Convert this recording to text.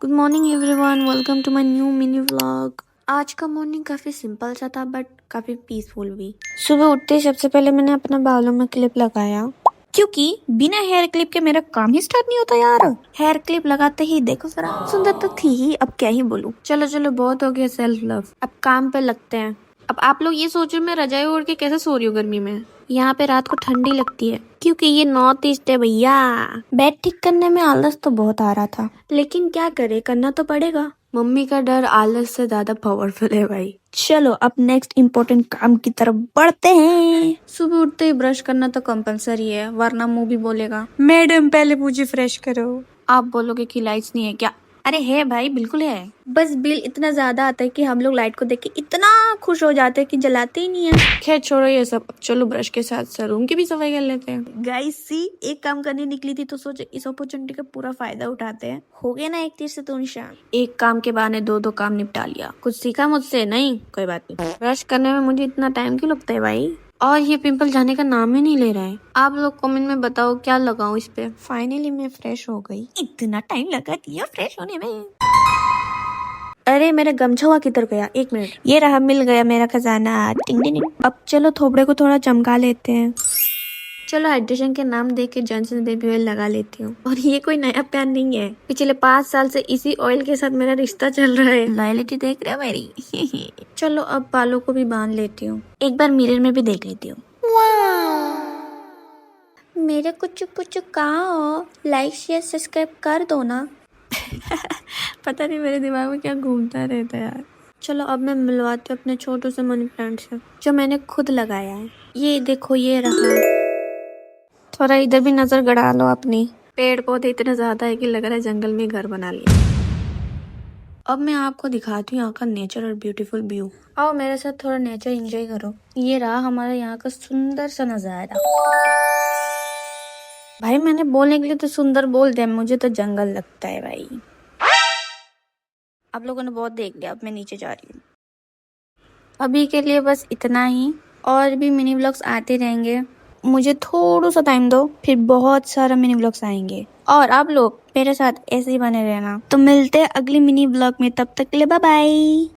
Good morning everyone, welcome to my new mini vlog. आज का morning काफी simple सा था बट काफी पीसफुल भी। सुबह उठते ही सबसे पहले मैंने अपना बालों में क्लिप लगाया, क्योंकि बिना हेयर क्लिप के मेरा काम ही स्टार्ट नहीं होता यार। हेयर क्लिप लगाते ही देखो जरा, सुंदर तो थी ही, अब क्या ही बोलूं। चलो बहुत हो गया सेल्फ लव, अब काम पे लगते हैं। अब आप लोग ये सोचो मैं रजाई ओढ़ के कैसे सो रही हूँ गर्मी में। यहाँ पे रात को ठंडी लगती है क्योंकि ये नॉर्थ ईस्ट है भैया। बेड ठीक करने में आलस तो बहुत आ रहा था, लेकिन क्या करे, करना तो पड़ेगा। मम्मी का डर आलस से ज्यादा पावरफुल है भाई। चलो अब नेक्स्ट इम्पोर्टेंट काम की तरफ बढ़ते हैं। सुबह उठते ही ब्रश करना तो कंपलसरी है, वरना मुंह भी बोलेगा मैडम पहले मुझे फ्रेश करो। आप बोलोगे कि लाइट्स नहीं है क्या? अरे है भाई, बिल्कुल है। बस बिल इतना ज्यादा आता है कि हम लोग लाइट को देख के इतना खुश हो जाते हैं कि जलाते ही नहीं है। खैर छोड़ो ये सब, अब चलो ब्रश के साथ साथ रूम की भी सफाई कर लेते हैं। गाइस सी, एक काम करने निकली थी तो सोचे इस अपॉर्चुनिटी का पूरा फायदा उठाते हैं। हो गया ना एक तीर से दो निशान। एक काम के बहाने दो काम निपटा लिया। कुछ सीखा मुझसे? नहीं, कोई बात नहीं। ब्रश करने में मुझे इतना टाइम क्यों लगता है भाई? और ये पिंपल जाने का नाम ही नहीं ले रहा है। आप लोग कमेंट में बताओ क्या लगाऊं इस पे। फाइनली मैं फ्रेश हो गई। इतना टाइम लगा दिया फ्रेश होने में। अरे मेरा गमछा हुआ किधर गया? एक मिनट, ये रहा, मिल गया मेरा खजाना। टिंग टिंग टिंग। अब चलो थोबड़े को थोड़ा चमका लेते हैं। चलो हाइड्रेशन के नाम दे के जॉनसन बेबी ऑयल लगा लेती हूँ। और ये कोई नया प्यार नहीं है, पिछले 5 साल से इसी ऑयल के साथ मेरा रिश्ता चल रहा है। लॉयल्टी देख रहे हो मेरी? चलो अब बालों को भी बांध लेती हूँ, एक बार मिरर में भी देख लेती हूँ। मेरे कुछ कुछ कहाँ हो? लाइक शेयर सब्सक्राइब कर दो ना। पता नहीं मेरे दिमाग में क्या घूमता रहता है यार। चलो अब मैं मिलवाती हूँ अपने छोटू से मनी प्लांट से, जो मैंने खुद लगाया है। ये देखो, ये रहा। थोड़ा इधर भी नजर गड़ा लो अपनी। पेड़ पौधे इतने ज्यादा है कि लग रहा है जंगल में घर बना लिया। अब मैं आपको दिखाती हूँ यहाँ का नेचर और ब्यूटीफुल व्यू। आओ मेरे साथ थोड़ा नेचर एंजॉय करो। ये रहा हमारा यहाँ का सुंदर सा नजारा। भाई मैंने बोलने के लिए तो सुंदर बोल दिया, मुझे तो जंगल लगता है भाई। आप लोगों ने बहुत देख लिया, अब मैं नीचे जा रही हूँ। अभी के लिए बस इतना ही, और भी मिनी व्लॉग्स आते रहेंगे। मुझे थोड़ा सा टाइम दो, फिर बहुत सारा मिनी व्लॉग्स आएंगे। और आप लोग मेरे साथ ऐसे ही बने रहना। तो मिलते हैं अगली मिनी व्लॉग में, तब तक के लिए बाय बाय।